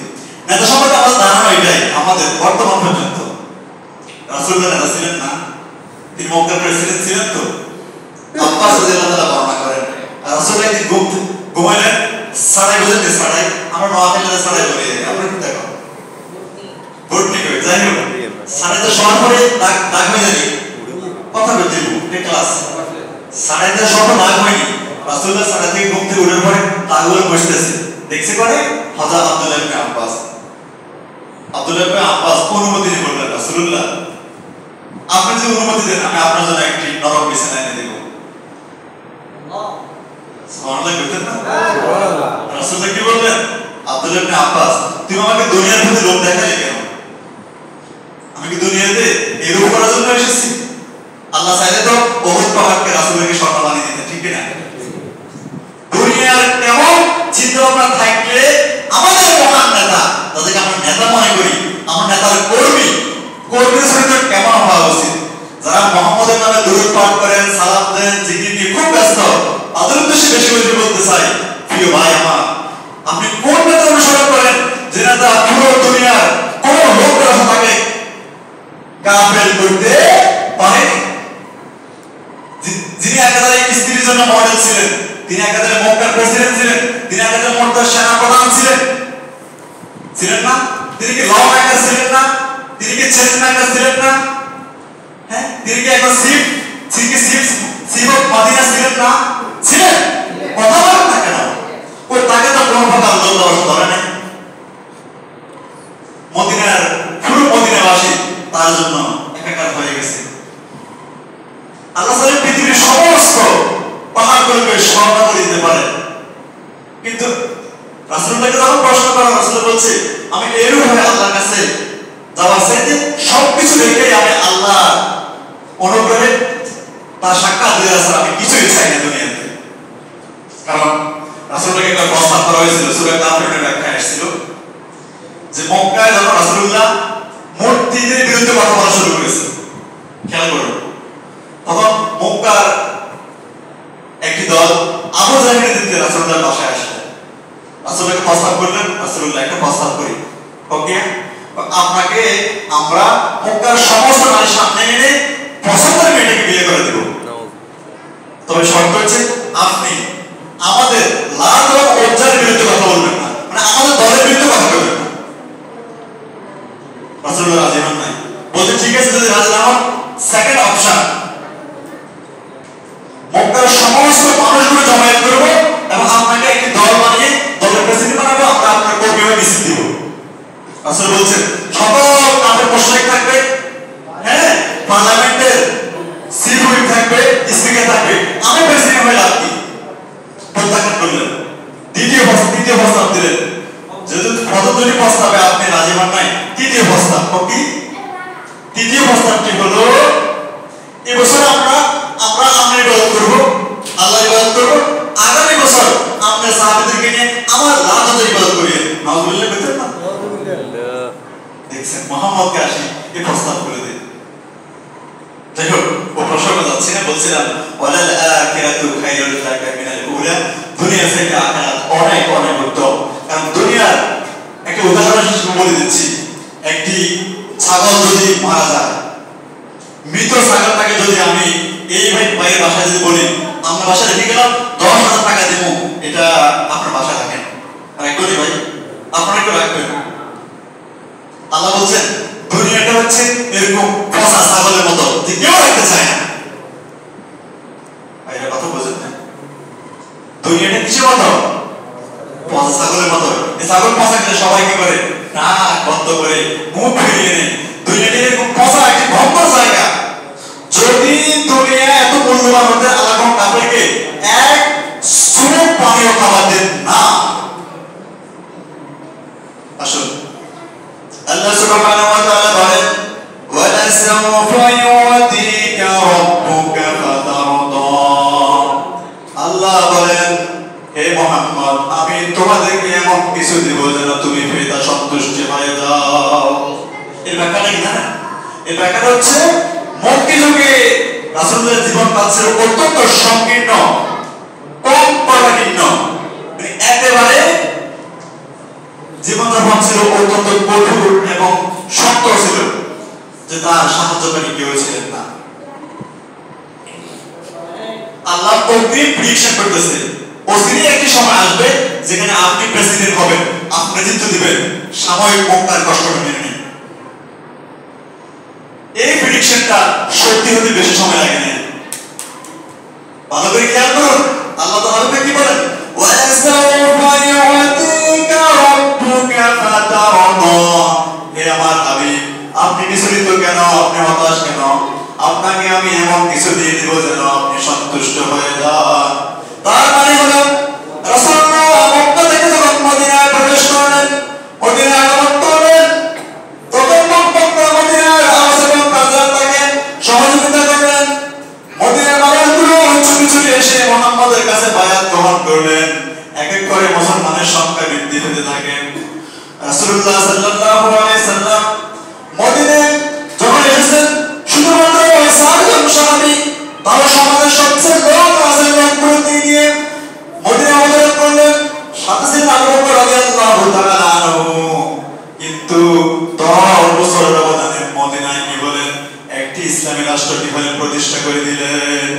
নেতা সম্পর্কে আমাদের ধারণা এটাই আমাদের বর্তমান পর্যন্ত। রাসূলুল্লাহ নেতা ছিলেন না, তিনি মক্কার প্রেসিডেন্ট ছিলেন। তো আব্বাস রাদিয়াল্লাহু তাআলা বর্ণনা করেন, রাসূলুল্লাহ একদিন ঘুমাইলেন, সাড়াই বুঝেন সাড়াই, আমরা নোয়াখালীতে সাড়াই বলি, আমরা কি দেখো ভোটনি কই যাই হোক, সাড়াইতে শোয়ার পরে দাগ হয়ে যাবে, কথা বলতে এটা ক্লাস সাড়াইতে শোয়ার পর দাগ হয়নি। রাসূলুল্লাহ সাড়াই থেকে ঘুম থেকে উঠার পরে দাগগুলো বসতেছে, দেখছে করে হযরত আব্দুল্লাহ ইবনে আব্বাস। আব্দুল্লাহ ইবনে আব্বাস অনুমতি দিয়ে বললেন, রাসূলুল্লাহ আপনি যদি অনুমতি দেন আমি আপনার জন্য একটি নরম বিছানা এনে দেব। সুবহানাল্লাহ বলতেন না? সুবহানাল্লাহ। রাসূলুল্লাহ কি বললেন, আব্দুল্লাহ ইবনে আব্বাস তুমি আমাকে দুনিয়ার প্রতি লোভ দেখালে কেন? আমি কি দুনিয়াতে এই রূপ করার জন্য এসেছি? আল্লাহ চাইলে তো উহুদ পাহাড়কে রাসূলকে স্বর্ণ বানিয়ে দিতেন, ঠিক না? দুনিয়ার কেমন চিন্তা ভাবনা থাকলে আমাদের মহান নেতা, তাদেরকে আমরা নেতা মনে করি, আমার নেতার কর্মী, কর্মীর চরিত্র কেমন হওয়া উচিত? যারা মুহাম্মদের নামে দুরূদ পাঠ করেন, সালাত দেন, জিকির নিয়ে খুব ব্যস্ত, তাদের উদ্দেশ্যে বেশি বেশি বলতে চাই, প্রিয় ভাই আমার, আপনি কোন নেতা অনুসরণ করেন যে নেতা পুরো দুনিয়ার কোন লোকের তাকে কাফের করতে পারেনি? যিনি একাধারে স্ত্রীর জন্য মডেল ছিলেন, তিনি একাধারে মক্কার প্রেসিডেন্ট ছিলেন, তিনি একাধারে মক্কার সেনাপ্রধান ছিলেন, ছিলেন না? তিনি কি ল মেকার ছিলেন না? তিনি কি চেঞ্জ মেকার ছিলেন না? হ্যাঁ, তিনি কি একজন চিফ অফ মাদিনা ছিলেন না? ছিলেন। কথা বলেন না কেন? ওই তাকে তো কোনো প্রকার আন্দোলন দেওয়া ধরে নাই। মদিনার পুরো মদিনাবাসী তার জন্য একাকার হয়ে গেছে। আল্লাহ তাআলা পৃথিবীর সমস্ত পাহাড়গুলোকে স্বর্ণ করে দিতে পারে, কিন্তু রাসূলুল্লাহকে যখন প্রশ্ন করা, রাসূল বলছে আমি এরূপ ভাবে আল্লাহর কাছে যাওয়ার চাইতে সবকিছু রেখে আমি আল্লাহ অনুগ্রহে তার সাক্ষাৎ দেওয়ার ছাড়া আমি কিছুই চাই না দুনিয়াতে। কারণ রাসূলুল্লাহকে একটা প্রস্তাব করা হয়েছিল, সূরা কাফিরুনের ব্যাখ্যায় এসেছিল যে মক্কায় যখন রাসূলুল্লাহ মূর্তিদের বিরুদ্ধে কথা বলা শুরু করেছে, খেয়াল করুন, তখন মক্কার একটি দল আবু জাহেলের নেতৃত্বে রাসূলুল্লাহর বাসায় আসলেন। রাসূলুল্লাহকে প্রস্তাব করলেন, রাসূলুল্লাহ একটা প্রস্তাব করি, ওকে আপনাকে আমরা মক্কার সমস্ত নারীর সামনে এনে পছন্দের মেয়েটাকে বিয়ে করে দেব, তবে শর্ত হচ্ছে আপনি আমাদের লাত এবং উজ্জার বিরুদ্ধে কথা বলবেন না, মানে আমাদের দলের বিরুদ্ধে কথা বলবেন না। রাসূলুল্লাহ রাজি হন নাই, বলতে ঠিক আছে যদি রাজি না হন, সেকেন্ড অপশন মক্কার সমস্ত মানুষগুলো জমায়েত করব এবং আপনাকে একটি দল বানিয়ে দলের প্রেসিডেন্ট বানাবো, আমরা আপনার কর্মী হয়ে মিছিল দিব। রাসূল বলছেন সকল কাপড় পোশাক থাকবে, হ্যাঁ, পার্লামেন্টের চিফ হুইপ থাকবে, স্পিকার থাকবে, আমি প্রেসিডেন্ট হয়ে লাভ কি? প্রত্যাখ্যান করলেন। দ্বিতীয় প্রস্তাব দিলেন, যেহেতু প্রথম দুটি প্রস্তাবে আপনি রাজি হন নাই, তৃতীয় প্রস্তাব কি? তৃতীয় প্রস্তাবটি হলো এবছর আমরা আল্লাহর ইবাদত করব, আগামী বছর আমরা সাহাবীদেরকে নিয়ে আমার রাজদের ইবাদত করি। মুহাম্মদকে আসি এই প্রস্তাব করে দিই। যাই হোক, ও প্রসঙ্গ যাচ্ছি না, বলছিলাম ওয়ালাল আখিরাতু খায়রুল লাকা মিনাল উলা, দুনিয়া থেকে আখিরাত অনেক অনেক উত্তম। কারণ দুনিয়ার একটা উদাহরণ হিসেবে বলে দিচ্ছি, একটি ছাগল যদি মারা যায়, মৃত ছাগলটাকে যদি আমি এই ভাইয়ের বাসায় যদি বলি আমরা বাসায় রেখে গেলাম 10,000 টাকা দেব, এটা আপনার বাসায় রাখেন, রাখবেন ভাই? আপনারা একটু রাখবেন? আল্লাহ বলছেন দুনিয়াটা হচ্ছে এরকম পচা ছাগলের মতো, যে কেউ রাখতে চায় না। ভাইরা কথা বোঝেন না? দুনিয়াটা কিসের মতো? পচা ছাগলের মতো। এই ছাগল পচা খেলে সবাই কি করে? নাক বন্ধ করে মুখ ফিরিয়ে নেয়। দুনিয়াটা এরকম পচা একটি ভঙ্গ জায়গা। যদি দুনিয়া এত মূল্যবান হতে আল্লাহ কোন কাফেরকে এক সুপ পানিও খাবার দেন না। আসুন, আল্লাহ সুবহানাহু ওয়া তাআলা বলেন ওয়ালা সাওফা ইউতিকা রাব্বুকা ফাতারদা। আল্লাহ বলেন হে মুহাম্মদ, আমি তোমাদেরকে এমন কিছু দেব যেন তুমি পেয়ে সন্তুষ্ট হয়ে যাও। এর ব্যাখ্যাটা কি জানেন? এর ব্যাখ্যাটা হচ্ছে মক্কি যুগে রাসূলের জীবন কাল ছিল অত্যন্ত সংকীর্ণ, কম পরাধীন, একেবারে জীবনযাপন ছিল অত্যন্ত কঠোর এবং শক্ত ছিল, যে তার সাহায্যকারী কেউ ছিলেন না। আল্লাহ অগ্রিম প্রেডিকশন করতেছে অচিরেই একটি সময় আসবে যেখানে আপনি প্রেসিডেন্ট হবেন, আপনি নেতৃত্ব দিবেন, সাময়িক মক্কার কষ্টটা মেনে নিন। এই প্রেডিকশনটা সত্যি হতে বেশি সময় লাগে না। ভালো করে খেয়াল করুন, আল্লাহ তাআলা কি বলেন? ওয়া সাওফা ইউতিকা রাব্বুকা ফাতারদা। হে আমার হাবিব, আপনি বিচলিত কেন? আপনি হতাশ কেন? আপনাকে আমি এমন কিছু দিয়ে দিব যেন আপনি সন্তুষ্ট হয়ে যান। তার মানে হলো রাসূলুল্লাহ মক্কা থেকে যখন মদিনায় প্রবেশ করলেন, মদিনায় আগমন করলেন, তখন মক্কা মদিনার আওয়াজ এবং কালচার তাকে সহযোগিতা করলেন। মদিনার মানুষগুলো ছুটে ছুটে এসে মুহাম্মদের কাছে বায়াত গ্রহণ করলেন। এক এক করে মুসলমানের সংখ্যা বৃদ্ধি পেতে থাকে। রাসূলুল্লাহ সাল্লাল্লাহু আলাইহি সাল্লাম মদিনায় যখন এসেছেন, শুধুমাত্র 7 জন সাহাবী তারা সমাজের সবচেয়ে বড় কাজের লোকগুলোকে নিয়ে মদিনায় অবতরণ করলেন। সাথে ছিলেন আবু বকর রাদিয়াল্লাহু তাআলা আনহু। কিন্তু 10 বছর ব্যবধানে মদিনায় কি বলেন একটি ইসলামী রাষ্ট্র কিভাবে প্রতিষ্ঠা করে দিলেন।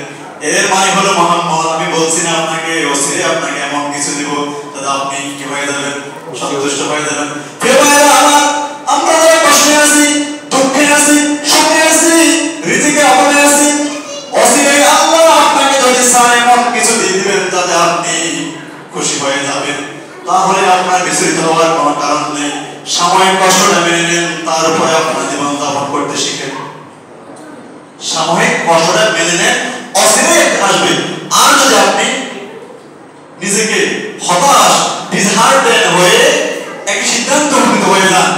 এর মানে হলো মুহাম্মদ, আমি বলছি না আপনাকে ওসিরে আপনাকে এমন কিছু দিব যাতে আপনি কি হয়ে যাবেন? সন্তুষ্ট হয়ে যাবেন। প্রিয় ভাইরা আমার, আমরা যারা কষ্টে আছি, দুঃখে আছি, সুখে আছি, রিজিকে অভাবে আছি, ওসিরে আল্লাহ আপনাকে যদি চান এমন কিছু দিয়ে দিবেন যাতে আপনি খুশি হয়ে যাবেন, তাহলে আপনার বিচলিত হওয়ার কোনো কারণ নেই। সাময়িক কষ্টটা মেনে নেন, তারপরে আপনার জীবন যাপন করতে শিখেন। সাময়িক কষ্টটা মেনে নেন, অচিরেই আসবে। আর যদি আপনি নিজেকে হতাশ, ডিসহার্টেড হয়ে একটি সিদ্ধান্ত উপনীত হয়ে যান,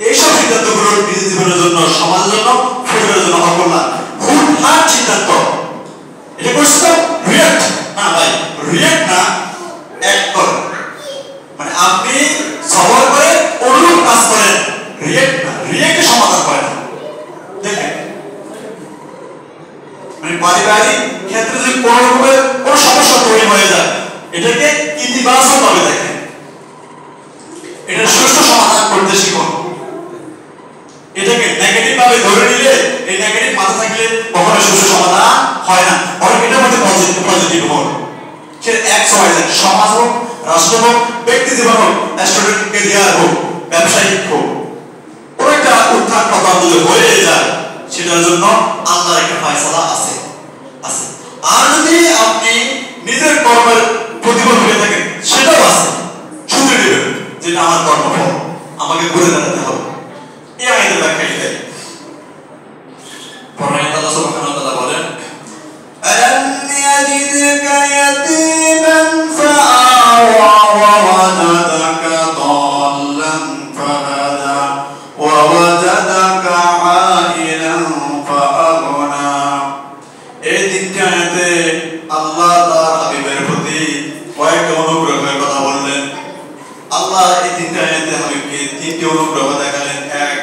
এইসব সিদ্ধান্তগুলো নিজের জীবনের জন্য, সমাজের জন্য, পরিবারের জন্য অকল্যাণ, হুটহাট সিদ্ধান্ত। এটা করছে তো রিয়েক্ট না ভাই, রিয়েক্ট না, অ্যাক্ট করেন। মানে আপনি সবর করে অনুরূপ কাজ করেন, রিয়েক্ট না, রিয়েক্টে সমাধান করেন। দেখেন মানে পারিবারিক ক্ষেত্রে যদি কোনো রকমের কোনো সমস্যা তৈরি হয়ে যায়, এটাকে ইতিবাচক ভাবে দেখেন, এটা সুষ্ঠু সমাধান করতে শিখুন। এটাকে নেগেটিভ ভাবে ধরে নিলে, এই নেগেটিভ মাথা থাকলে কখনো সুষ্ঠু সমাধান হয় না। বরং এটার মধ্যে পজিটিভ হন। সে XYZ সমাজ হোক, রাষ্ট্র হোক, ব্যক্তি জীবন হোক, স্টুডেন্ট ক্যারিয়ার হোক, ব্যবসায়িক হোক, কোনো একটা উত্থান পতন যদি হয়ে যায়, সেটার জন্য আল্লাহর একটা ফয়সালা আছে। আর যদি আপনি নিজের কর্মের প্রতিফল হয়ে থাকেন, সেটাও আছে, শুনে নেবেন যেটা আমার কর্মফল, আমাকে ঘুরে দাঁড়াতে হবে। এই আয়াতের ব্যাখ্যা এটাই। পরমাত্মা আল্লাহ সুবহানাহু ওয়া তাআলা বলেন আলাম ইয়াজিদকা ইয়াতীমান ফাআওয়া ওয়া ওয়াজাদাকা দাল্লান ফাহাদা ওয়া ওয়াজাদাকা আইলান ফাআগনা। এই তিনটি আয়াতে আল্লাহ তার হাবিবের প্রতি কয়েকটা অনুগ্রহের কথা বললেন। আল্লাহ এই তিনটি আয়াতে হাবিবকে তিনটি অনুগ্রহ দেখালেন। এক,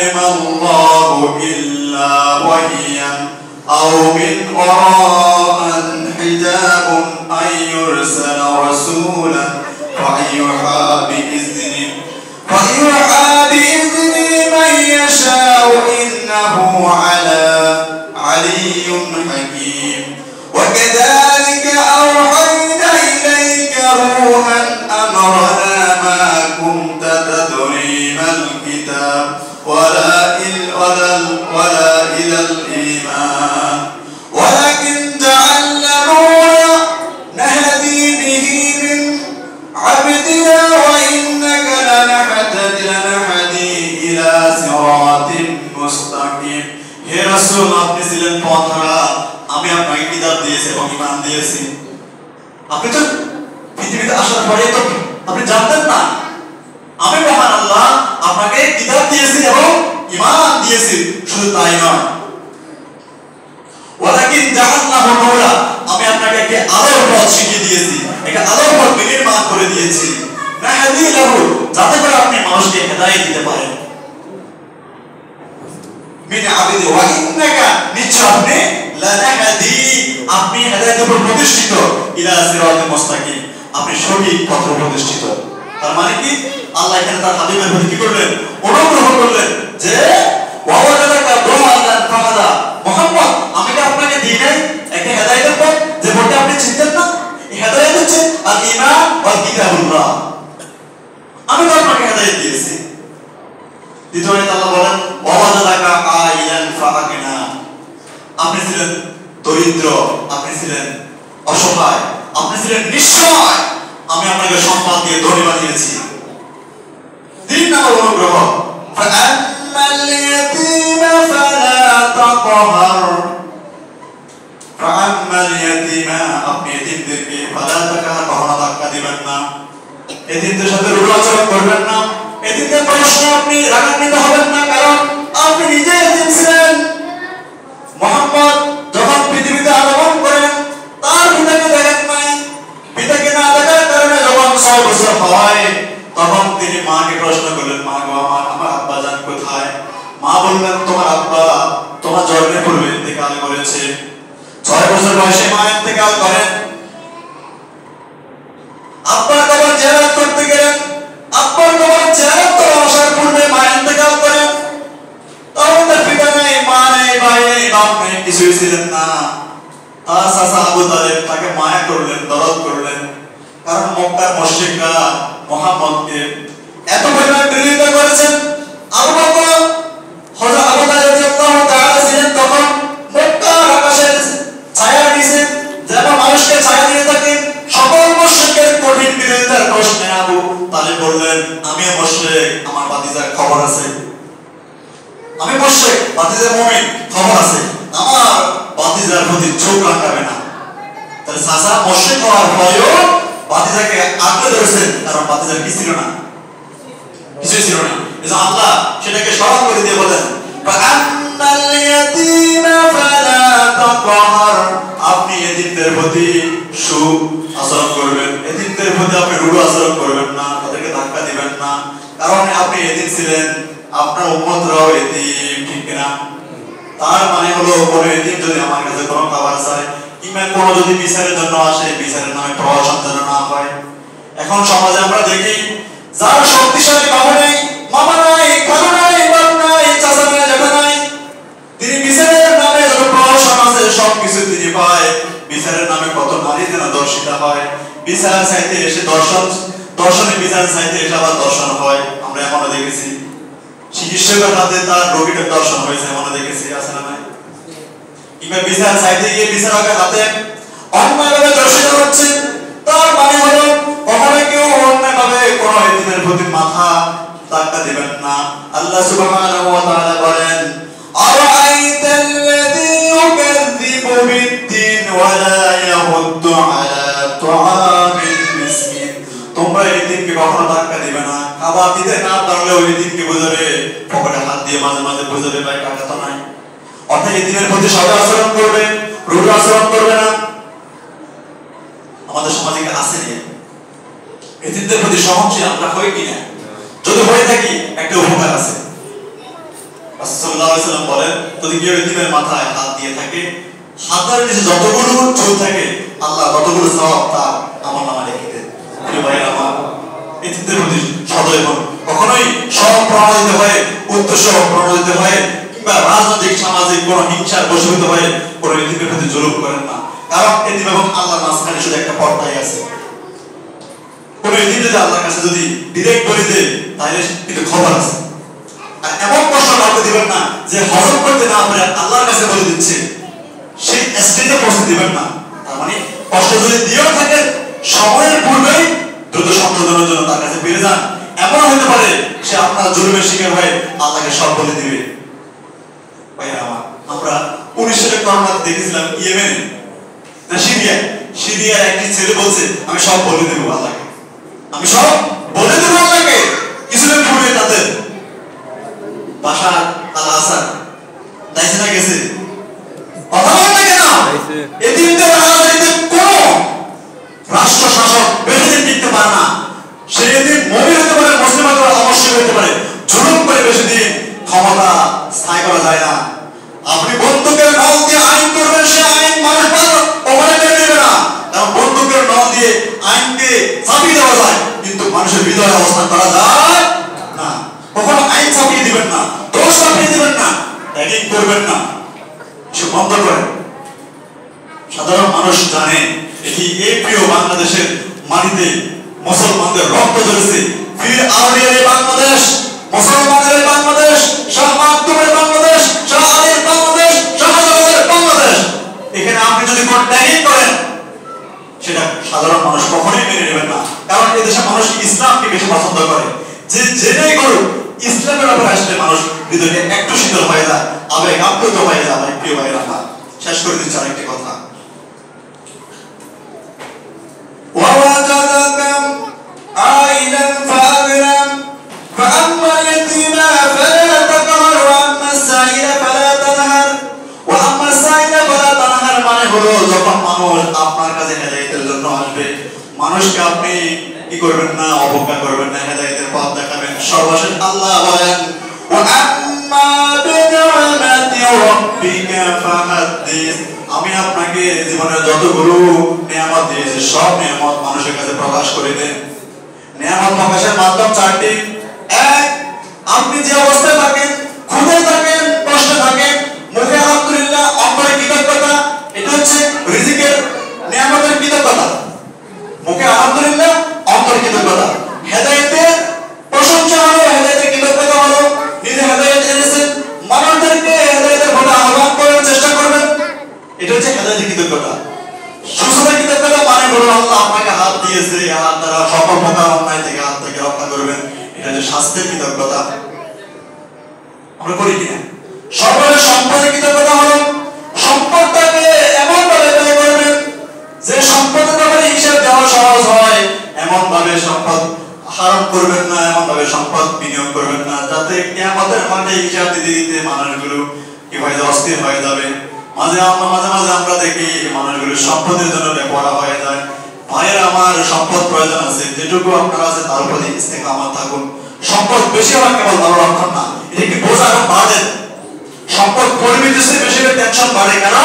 يعلم الله إلا وهيا أو من وراء حجاب أن يرسل رسولا فيوحى بإذنه من يشاء إنه علي حكيم وكذلك أوحينا إليك روحا أمرنا ما كنت تدري ما الكتاب ولا إلى الإيمان ولكن جعلنا نورا نهدي به من عبدنا وإنك لنهدي إلى صراط مستقيم হে রাসূল আপনি ছিলেন পথহারা আমি আপনাকে কিতাব দিয়েছি এবং ঈমান দিয়েছি আপনি তো পৃথিবীতে আসার পরে তো আপনি জানতেন না আমি মহান আল্লাহ আপনাকে কিতাব দিয়েছি এবং ঈমান দিয়েছি শুধু তাই নয় ওয়ালাকিন জাআলনাহু নূরা আমি আপনাকে একটা আলোর পথ শিখিয়ে দিয়েছি একটা আলোর পথ নির্মাণ করে দিয়েছি নাহদি লাহু যাতে করে আপনি মানুষকে হেদায়েত দিতে পারেন মিন আবিদি ওয়া ইন্নাকা নিশ্চয় আপনি লানাহদি আপনি হেদায়েতের উপর প্রতিষ্ঠিত ইলা সিরাতিল মুস্তাকিম আপনি সঠিক পথে প্রতিষ্ঠিত তার মানে কি আল্লাহ এখানে তার হাবিবের প্রতি কি করলেন অনুগ্রহ করলেন যে ওয়াওয়াদাকা দুআলান ফাহাদা মুহাম্মদ আমি কি আপনাকে দিই নাই একটা হেদায়েতের পথ যে পথে আপনি চিনতেন না এই হেদায়েত হচ্ছে আল ঈমান ওয়াল কিতাবুল্লাহ আমি তো আপনাকে হেদায়েত দিয়েছি দ্বিতীয়ত আল্লাহ বলেন ওয়াওয়াদাকা আইলান ফাআকিনা আপনি ছিলেন দরিদ্র আপনি ছিলেন অসহায় আপনি ছিলেন নিঃসহায় আমি আপনাকে সম্পদ দিয়ে ধনী বানিয়েছি তিন নম্বর অনুগ্রহ ফাআম্মাল ইয়াতীমা ফালা তাকহার ফাআম্মাল ইয়াতীমা আপনি এতিমদেরকে ফালা তাকহার কখনো ধাক্কা দিবেন না এতিমদের সাথে রূঢ় আচরণ করবেন না এতিমদের প্রশ্ন আপনি রাগান্বিত হবেন না কারণ আপনি নিজে এতিম ছিলেন মুহাম্মদ যখন পৃথিবীতে আগমন করেন তার পিতাকে দেখেন নাই পিতাকে না দেখার কারণে যখন 6 বছর হয় তখন তিনি মাকে প্রশ্ন করলেন মা গো আমার আব্বা জান কোথায় মা বললেন তোমার আব্বা তোমার জন্মের পূর্বে ইন্তেকাল করেছে 6 বছর বয়সে মা ইন্তেকাল করেন আব্বার কবর জিয়ারত করতে গেলেন আব্বার কবর জিয়ারত করে আসার পূর্বে মা ইন্তেকাল করেন তখন তার পিতা নেই মা নেই ভাই নেই বাপ নেই কিছুই ছিলেন না তার চাচা আবু তালেব তাকে মায়া করলেন দরদ করলেন কারণ মক্কার মুশরিকরা মুহাম্মদকে এত পরিমাণ বিরোধিতা করেছেন আবু বকর হযরত আবু তালেব রাদিয়াল্লাহু তাআলা ছিলেন তখন মক্কার আকাশের ছায়া নিচে যেমন মানুষকে ছায়া দিয়ে থাকেন সকল মুশরিকের কঠিন বিরোধিতার প্রশ্নে আবু তালেব বললেন আমিও মুশরিক আমার ভাতিজার খবর আছে আমি মুশরিক ভাতিজা মুমিন খবর আছে আমার ভাতিজার প্রতি চোখ রাখবে না তাহলে চাচা মুশরিক হওয়ার পরেও ভাতিজাকে আগলে ধরেছেন কারণ ভাতিজার কি ছিল না কিছুই ছিল না এজন্য আল্লাহ সেটাকে স্মরণ করে দিয়ে বলেন ফাআন্নাল ইয়াতীমা ফালা তাকহার আপনি এতিমদের প্রতি আচরণ করবেন এতিমদের প্রতি আপনি রূঢ় আচরণ করবেন না তাদেরকে ধাক্কা দিবেন না কারণ আপনি এতিম ছিলেন আপনার উম্মতরাও এতিম ঠিক না তার মানে হলো কোনো এতিম যদি আমার কাছে কোনো খাবার চায় কিংবা কোনো যদি বিচারের জন্য আসে বিচারের নামে প্রহসন যেন না হয় এখন সমাজে আমরা দেখি যার শক্তিশালী বাবা নেই মামা নাই খালু নাই বাপ নাই চাচা নাই জ্যাঠা নাই তিনি বিচারের নামে যত প্রহসন আছে সবকিছু তিনি পায় বিচারের নামে কত নারী যেন দর্শিতা হয় বিচার চাইতে এসে দর্শনে বিচার চাইতে এসে আবার দর্শন হয় আমরা এমনও দেখেছি চিকিৎসকের হাতে তার রোগীটার দর্শন হয়েছে এমনও দেখেছি আছে না নাই কিংবা বিচার চাইতে গিয়ে বিচারকের হাতে অন্যায়ভাবে দর্শিত হচ্ছে তার মানে হলো কখনো কেউ অন্যায়ভাবে কোনো এতিমের প্রতি মাথা ধাক্কা দিবেন না আল্লাহ সুবহানাহু ওয়া তাআলা বলেন আরাআইতাল্লাযী ইউকাযযিবু বিদ্দীন ওয়া লা ইয়াহুদ্দু আলা তুআমিল মিসকিন তোমরা এতিমকে কখনো ধাক্কা দিবে না খাবার দিতে না পারলেও এতিমকে বোঝাবে পকেটে হাত দিয়ে মাঝে মাঝে বোঝাবে ভাই টাকা তো নাই অর্থাৎ এতিমের প্রতি সদা আচরণ করবে রূঢ় আচরণ করবে না আমাদের সমাজে কি আছে না এতিমদের প্রতি সহনশীল আমরা হই কিনা যদি হয়ে থাকি একটা উপকার আছে রাসূলুল্লাহ সাল্লাল্লাহু আলাইহি ওয়াসাল্লাম বলেন, যদি কেউ এতিমের মাথায় হাত দিয়ে থাকে, হাতের নিচে যতগুলো চুল থাকে আল্লাহ ততগুলো সওয়াব তার আমলনামায় লিখে দেন। প্রিয় ভাইরা আমার, এতিমদের প্রতি সদয় হন। কখনোই সব প্রণোদিত হয়ে, উদ্দেশ্য প্রণোদিত হয়ে কিংবা রাজনৈতিক সামাজিক কোনো হিংসার বশীভূত হয়ে কোনো এতিমের প্রতি জুলুম করেন না। কারণ এতিম এবং আল্লাহর মাঝখানে শুধু একটা পর্দাই আছে। কোনো এতিম যদি আল্লাহর কাছে যদি ডিরেক্ট বলে দেয় তাহলে কিন্তু খবর আছে। আর এমন কষ্ট কাউকে দিবেন না যে হজম করতে না পারে আল্লাহর কাছে বলে দিচ্ছে, সেই স্টেজে পৌঁছে দিবেন না। তার মানে কষ্ট যদি দিয়েও থাকেন সময়ের পূর্বেই দ্রুত সংশোধনের জন্য তার কাছে ফিরে যান। এমন হতে পারে সে আপনার জুলুমের শিকার হয়ে আল্লাহকে সব বলে দিবে। ভাইরা আমার, আমরা 19 সালে করোনা দেখেছিলাম ইয়েমেনে না সিরিয়ার একটি ছেলে বলছে আমি সব বলে দেবো আল্লাহকে, আমি সব বলে দেবো আল্লাহকে। কিছুদিন পূর্বে তাদের বাশার আল আসাদ দাইছে না গেছে, কথা বলেন না কেন? এতিমদের রাজনীতিতে কোন রাষ্ট্র শাসক বেশি দিন টিকতে পারে না। সে এদিন মুমিন হতে পারে, মুসলিম হতে পারে, অবশ্যই হতে পারে, জুলুম করে বেশি দিন ক্ষমতা স্থায়ী করা যায় না। আপনি বন্দুকের নল দিয়ে আইন করবেন, সে আইন মানুষ ওখানে মেনে নেবে না। কারণ বন্দুকের নল দিয়ে আইনকে চাপিয়ে দেওয়া যায়, কিন্তু মানুষের হৃদয়ে অবস্থান করা যায় না। কখনো আইন চাপিয়ে দিবেন না, দোষ চাপিয়ে দিবেন না, ট্যাগিং করবেন না, সে বন্ধ করেন। সাধারণ মানুষ জানে এটি এই প্রিয় বাংলাদেশের মাটিতে মুসলমানদের রক্ত ঝরেছে। ফির আউলিয়ার বাংলাদেশ, মুসলমানদের বাংলাদেশ, শাহ মাকদুমের বাংলাদেশ, শাহ আলীর বাংলাদেশ, শাহজালালের বাংলাদেশ। এখানে আপনি যদি কোন ট্যাগিং করেন সেটা সাধারণ মানুষ কখনোই মেনে নেবেন না। কারণ এই দেশের মানুষ ইসলামকে বেশি পছন্দ করে। যে জেনেই করুক ইসলামের ব্যাপারে আসলে মানুষ হৃদয়ে একটু শীতল হয়ে যায়, আবেগ আপ্লুত হয়ে যায়। আমার প্রিয় ভাইরা আমার, শেষ করে দিচ্ছি আরেকটি কথা। ووجدك عائلا فأغنى فأما اليتيم فلا تقهر وأما السائل فلا تنهر وأما السائل فلا تنهر। মানে হলো যখন মানুষ আপনার কাছে হেদায়েতের জন্য আসবে, মানুষকে আপনি কি করবেন না, অবজ্ঞা করবেন না, হেদায়েতের পথ দেখাবেন। সর্বশেষ আল্লাহ বলেন وأما بنعمة ربك فحدث। আমি আপনাকে জীবনের যতগুলো নিয়ামত দিয়েছি সব নিয়ামত মানুষের কাছে প্রকাশ করে দেন। নিয়ামত প্রকাশের মাধ্যম চারটি। এক, আপনি যে অবস্থায় থাকেন, ক্ষুধায় থাকেন, কষ্টে থাকেন, মুখে আলহামদুলিল্লাহ, অন্তরে কৃতজ্ঞতা, এটা হচ্ছে রিজিকের নিয়ামতের কৃতজ্ঞতা। মুখে আলহামদুলিল্লাহ, অন্তরে কৃতজ্ঞতা। হেদায়েতের প্রশংসা হলো, হেদায়েতের কৃতজ্ঞতা হলো নিজে হেদায়েত এনেছেন, মানুষদেরকে হেদায়েতের পথে আহ্বান করার চেষ্টা করবেন, এটা হচ্ছে হেদায়েতের কৃতজ্ঞতা। সুস্থতার কৃতজ্ঞতা মানে হলো আল্লাহ আপনাকে হাত দিয়েছে, হাত দ্বারা সকল প্রকার অন্যায় থেকে হাত থেকে রক্ষা করবেন, এটা হচ্ছে স্বাস্থ্যের কৃতজ্ঞতা। আমরা করি কিনা? সর্বশেষ সম্পদের কৃতজ্ঞতা হলো সম্পদটাকে এমন ভাবে ব্যয় করবেন যে সম্পদের ব্যাপারে হিসাব দেওয়া সহজ হয়। এমন ভাবে সম্পদ হারাম করবেন না, এমন ভাবে সম্পদ বিনিয়োগ করবেন না যাতে কিয়ামতের মাঠে হিসাব দিতে দিতে মানুষগুলো কি হয়ে যাবে, অস্থির হয়ে যাবে। মাঝে মাঝে আমরা দেখি মানুষগুলো সম্পদের জন্য বেপরোয়া হয়ে যায়। ভাইয়ের আমার, সম্পদ প্রয়োজন আছে, যেটুকু আপনার আছে তার উপরে ইস্তেকামত থাকুন। সম্পদ বেশি হওয়া কেবল ভালো লক্ষণ না, এটা কি বোঝা এবং বাড়ে। সম্পদ পরিমিতিতে বেশি হলে টেনশন বাড়ে। কেন?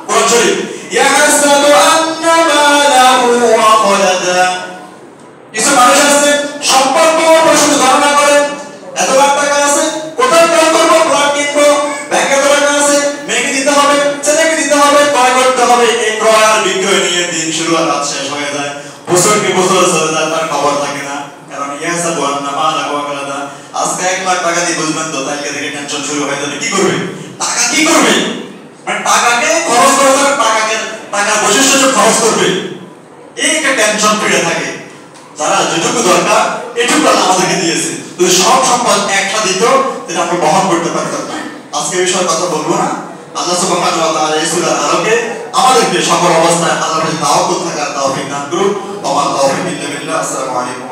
কোরআন শরীফ ইয়াহসাবু আন্না মালাহু আখলাদা। কিছু মানুষ আছে সম্পদ পাওয়ার শুধু ধারণা করে এত লাখ টাকা আছে, কোথায় ক্রয় করবো, প্লট কিনবো, ব্যাংকে এত টাকা আছে, মেয়েকে দিতে হবে, ছেলেকে দিতে হবে, ক্রয় করতে হবে। এই ক্রয় আর বিক্রয় নিয়ে দিন শুরু আর রাত শেষ হয়ে যায়, বছরকে বছর চলে যায়, তার খবর থাকে না। কারণ ইয়াহসাবু আন্না মালাহু আখলাদা। আজকে 1 লাখ টাকা দিয়ে বুঝবেন তো, তাইকে দেখে টেনশন শুরু হয়ে যাবে। কি করবে? টাকা কি করবে? মানে টাকাকে খরচ করে যাবে, টাকার বৈশিষ্ট্য খরচ করবে, এই একটা টেনশন পড়ে থাকে। যারা যেটুকু দরকার এটুকু আল্লাহ আমাদেরকে দিয়েছে, যদি সব সম্পদ একসাথে দিত তাহলে আমরা বহন করতে পারতাম না। আজকে এই বিষয়ে কথা বলবো না। আল্লাহ সুবহানাহু ওয়া তাআলা এই সূরার আলোকে আমাদেরকে সকল অবস্থায় আল্লাহর প্রতি তাওয়াক্কুল থাকার তৌফিক দান করুন। ওয়া মা তাওফীক ইল্লা বিল্লাহ। আসসালামু আলাইকুম।